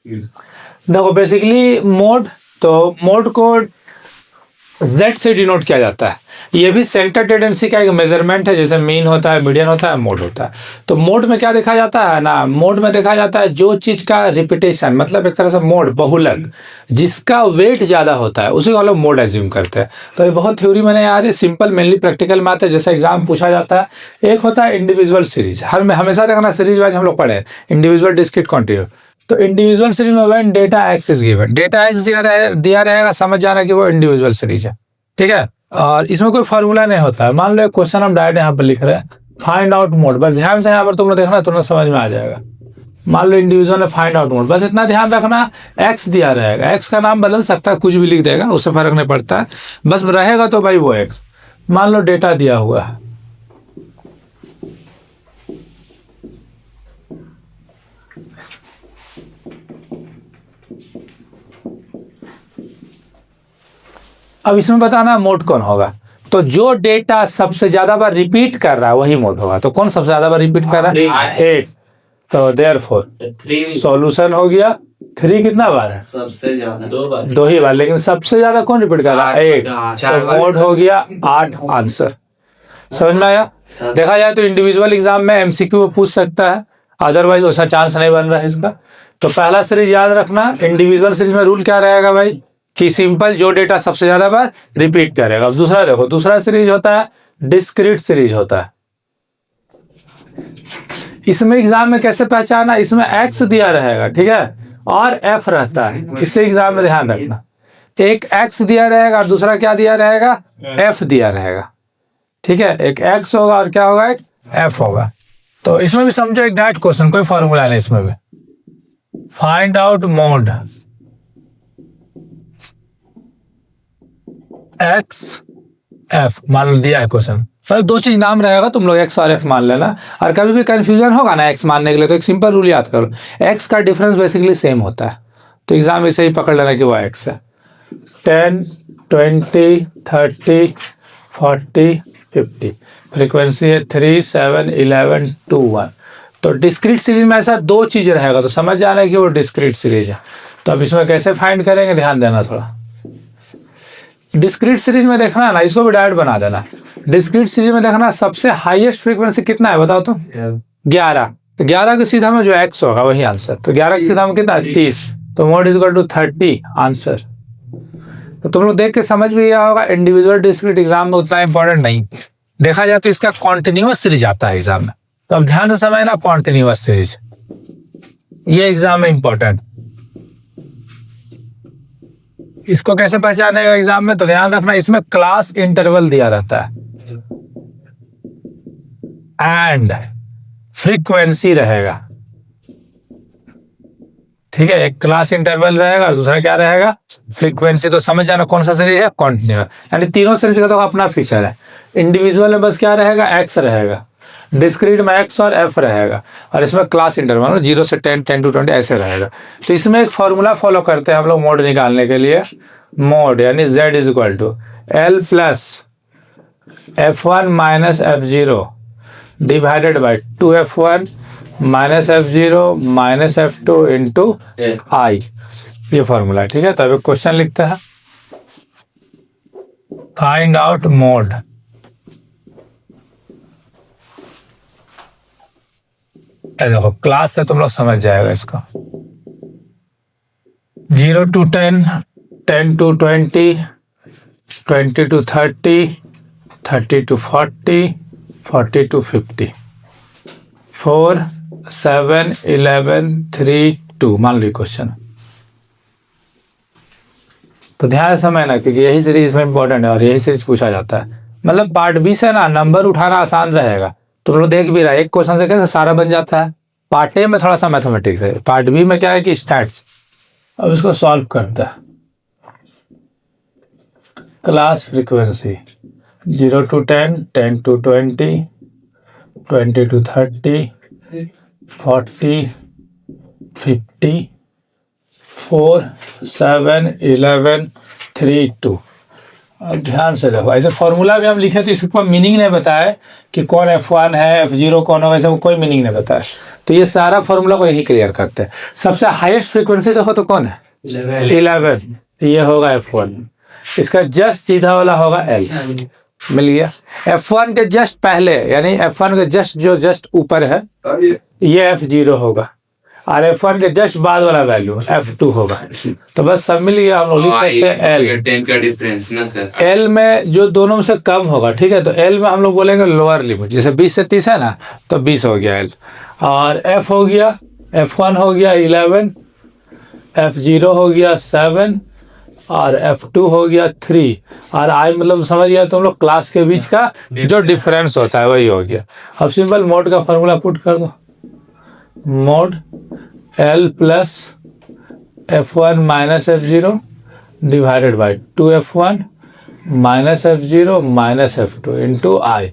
देखो basically mode को Z से डिनोट किया जाता है। ये भी सेंटर टेंडेंसी का एक मेजरमेंट है, जैसे मीन होता है, मीडियन होता है, मोड होता है। तो मोड में क्या देखा जाता है ना, मोड में देखा जाता है जो चीज का रिपीटेशन, मतलब एक तरह से मोड बहुलक, जिसका वेट ज्यादा होता है उसी को हम लोग मोड एज्यूम करते हैं। तो ये बहुत थ्योरी मैंने यार, ये सिंपल मेनली प्रैक्टिकल मैथ है, जैसे एग्जाम पूछा जाता है। एक होता है इंडिविजुअल सीरीज, हमेशा देखना सीरीज वाइज हम लोग पढ़े, इंडिविजुअल डिस्क्रीट कॉन्टिन्यू। तो इंडिविजुअल सीरीज में when data x is given, data x दिया रहेगा, समझ जाना कि वो इंडिविजुअल सीरीज है, ठीक है। और इसमें कोई फॉर्मूला नहीं होता है। मान लो एक क्वेश्चन हम डायरेक्ट यहाँ पर लिख रहे हैं, फाइंड आउट मोड, बस ध्यान से यहाँ पर तुमने देखना, तुम्हें समझ में आ जाएगा। मान लो इंडिविजुअल है, फाइंड आउट मोड, बस इतना ध्यान रखना, एक्स दिया रहेगा, एक्स का नाम बदल सकता है, कुछ भी लिख देगा, उससे फर्क नहीं पड़ता है, बस रहेगा तो भाई वो एक्स। मान लो डेटा दिया हुआ है, अब इसमें बताना मोड कौन होगा। तो जो डेटा सबसे ज्यादा बार रिपीट कर रहा है वही मोड होगा। तो कौन सबसे ज्यादा बार रिपीट कर रहा है? 8। तो देयरफॉर सॉल्यूशन हो गया 3 कितना बार है? सबसे ज्यादा 2 बार, 2 ही बार, लेकिन सबसे ज्यादा कौन रिपीट कर रहा है? 8। तो मोड हो गया 8 आंसर। समझ में आया? देखा जाए तो इंडिविजुअल एग्जाम में एमसीक्यू में पूछ सकता है, अदरवाइज वैसा चांस नहीं बन रहा है इसका। तो पहला सीरीज याद रखना, इंडिविजुअल सीरीज में रूल क्या रहेगा भाई, कि सिंपल जो डेटा सबसे ज्यादा बार रिपीट करेगा। अब दूसरा देखो, दूसरा सीरीज होता है डिस्क्रीट सीरीज होता है। इसमें एग्जाम में कैसे पहचाना, इसमें एक्स दिया रहेगा, ठीक है, और एफ रहता है, इससे एग्जाम में ध्यान रखना। एक एक्स दिया रहेगा और दूसरा क्या दिया रहेगा? एफ दिया रहेगा, ठीक है। एक एक्स होगा और क्या होगा? एक एफ होगा। तो इसमें भी समझो एक डायरेक्ट क्वेश्चन, कोई फॉर्मूला नहीं इसमें भी। Find out mode x F, मान लो दिया है क्वेश्चन, पर 2 चीज नाम रहेगा, तुम लोग एक्स और एफ मान लेना। और कभी भी कंफ्यूजन होगा ना एक्स मानने के लिए, तो एक सिंपल रूल याद करो, एक्स का डिफरेंस बेसिकली सेम होता है। तो एग्जाम इसे ही पकड़ लेना कि वो एक्स है। 10, 20, 30, 40, 50, फ्रीक्वेंसी है 3, 7, 11, 2, 1। तो डिस्क्रीट सीरीज में ऐसा 2 चीज रहेगा, तो समझ जाना है कि वो डिस्क्रीट सीरीज है। तो अब इसमें कैसे फाइंड करेंगे, ध्यान देना थोड़ा। डिस्क्रीट सीरीज में देखना ना, इसको भी डायरेक्ट बना देना। डिस्क्रीट सीरीज में देखना सबसे हाईएस्ट फ्रीक्वेंसी कितना है बताओ तो? 11। तो 11 के सीधा में जो एक्स होगा वही आंसर। तो 11 के सीधा में कितना? 30। तो mode is equal to 30 answer. तो तुम लोग देख के समझ भी गया होगा, इंडिविजुअल डिस्क्रीट एग्जाम में उतना इंपॉर्टेंट नहीं देखा जाए तो इसका कॉन्टिन्यूअस सीरीज आता है एग्जाम में। तो अब ध्यान से समझना, कॉन्टिन्यूअस सीरीज ये एग्जाम में इंपॉर्टेंट। इसको कैसे पहचानेगा एग्जाम में, तो ध्यान रखना, इसमें क्लास इंटरवल दिया रहता है एंड फ्रीक्वेंसी रहेगा, ठीक है। एक क्लास इंटरवल रहेगा और दूसरा क्या रहेगा? फ्रीक्वेंसी। तो समझ जाना कौन सा सीरीज है? कॉन्टिन्यूअस। यानी तीनों सीरीज का तो अपना फीचर है। इंडिविजुअल में बस क्या रहेगा? एक्स रहेगा, डिस्क्रीट में एक्स और एफ रहेगा, और इसमें क्लास इंटरवल 0 से 10, 10 to 20 ऐसे रहेगा। तो इसमें एक फॉर्मूला फॉलो करते हैं हम लोग मोड निकालने के लिए। मोड यानी z is equal to L plus F1 minus F0 divided by 2F1 minus F0 minus F2 into I, ये फॉर्मूला है, ठीक है। तो अब क्वेश्चन लिखते हैं, फाइंड आउट मोड देखो क्लास है, तुम लोग समझ जाएगा इसको। 0 to 10, 10 to 20, 20 to 30, 30 to 40, 40 to 50, 4, 7, 11, 3, 2 मान लो क्वेश्चन। तो ध्यान से समझना, क्योंकि यही सीरीज में इंपॉर्टेंट है और यही सीरीज पूछा जाता है। मतलब पार्ट बी से ना नंबर उठाना आसान रहेगा, तुम लोग देख भी रहा है, एक क्वेश्चन से कैसे सारा बन जाता है। पार्ट ए में थोड़ा सा मैथमेटिक्स है, पार्ट बी में क्या है कि स्टैट्स। अब इसको सॉल्व करता है। Class frequency 0 to 10, 10 to 20, 20 to 30, 40, 50, 4, 7, 11, 3, 2। ध्यान से देखो, ऐसे फॉर्मूला भी हम लिखे तो इसका मीनिंग नहीं बताया कि कौन F1 है, F0 कौन होगा, ऐसा कोई मीनिंग नहीं बताया। तो ये सारा फॉर्मूला को यही क्लियर करते हैं। सबसे हाईएस्ट फ्रीक्वेंसी देखो तो कौन है, 11, ये होगा F1। इसका जस्ट सीधा वाला होगा L, मिल गया। F1 के जस्ट पहले यानी F1 के जस्ट ऊपर है ये F0 होगा, और F1 के जस्ट बाद वाला वैल्यू F2 होगा। तो बस सब मिल गया, हम लोग लिख सकते हैं L। 10 का डिफरेंस ना सर, L में जो दोनों में से कम होगा, ठीक है, तो L में हम लोग बोलेंगे लोअर लिमिट, जैसे 20 से 30 है ना, तो 20 हो गया L। और F हो गया, F1 हो गया 11, F0 हो गया 7, और F2 हो गया 3, और I मतलब समझ गया तुम लोग, क्लास के बीच का जो डिफरेंस होता है वही हो गया। अब सिंपल मोड का फॉर्मूला पुट कर दो, mode L plus F1 minus F0 divided by 2F1 minus F0 minus F2 into I।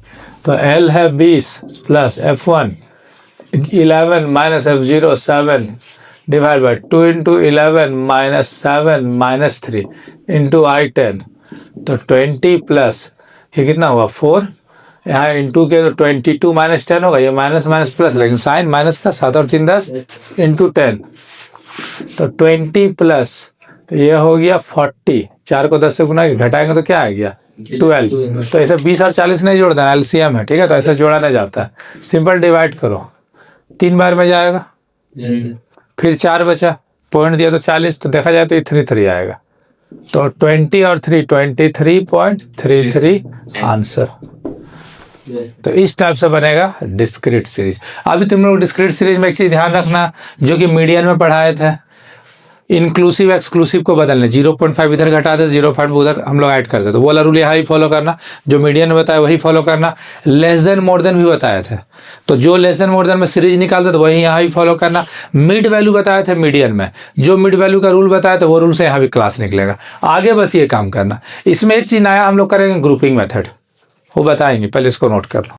तो L है 20 plus F1 11 minus F0 7 divide by 2 into 11 minus 7 minus 3 into I 10। तो 20 plus ये कितना हुआ 4, यहाँ इंटू के तो 22 माइनस 10 होगा, ये माइनस माइनस प्लस, लेकिन साइन माइनस का 7 और 3 10 इंटू 10, तो 20 प्लस, तो ये हो गया 40, 4 को 10 से गुना घटाएंगे तो क्या आ गया 12। तो ऐसे 20 और 40 नहीं जोड़ता है, LCM है, ठीक है, तो ऐसा जोड़ा नहीं जाता है। सिंपल डिवाइड करो, 3 बार में जाएगा, फिर 4 बचा, पॉइंट दिया तो 40, तो देखा जाए तो ये 3 आएगा। तो 20 और 3 23.33 आंसर। तो इस टाइप से बनेगा डिस्क्रीट सीरीज। अभी तुम लोग डिस्क्रीट सीरीज में एक चीज ध्यान रखना, जो कि मीडियन में पढ़ाए थे, इंक्लूसिव एक्सक्लूसिव को बदलने, 0.5 इधर घटा दे, 0.5 उधर हम लोग ऐड कर दे, तो वो वाला रूल यहाँ ही फॉलो करना, जो मीडियन में बताया वही फॉलो करना। लेस देन मोर देन भी बताए थे, तो जो लेस देन मोर देन में सीरीज निकालते तो वही यहाँ ही फॉलो करना। मिड वैल्यू बताए थे मीडियन में, जो मिड वैल्यू का रूल बताया था वो रूल से यहाँ भी क्लास निकलेगा। आगे बस ये काम करना। इसमें एक चीज़ नया हम लोग करेंगे, ग्रुपिंग मेथड, वो बताएंगे, पहले इसको नोट कर लो।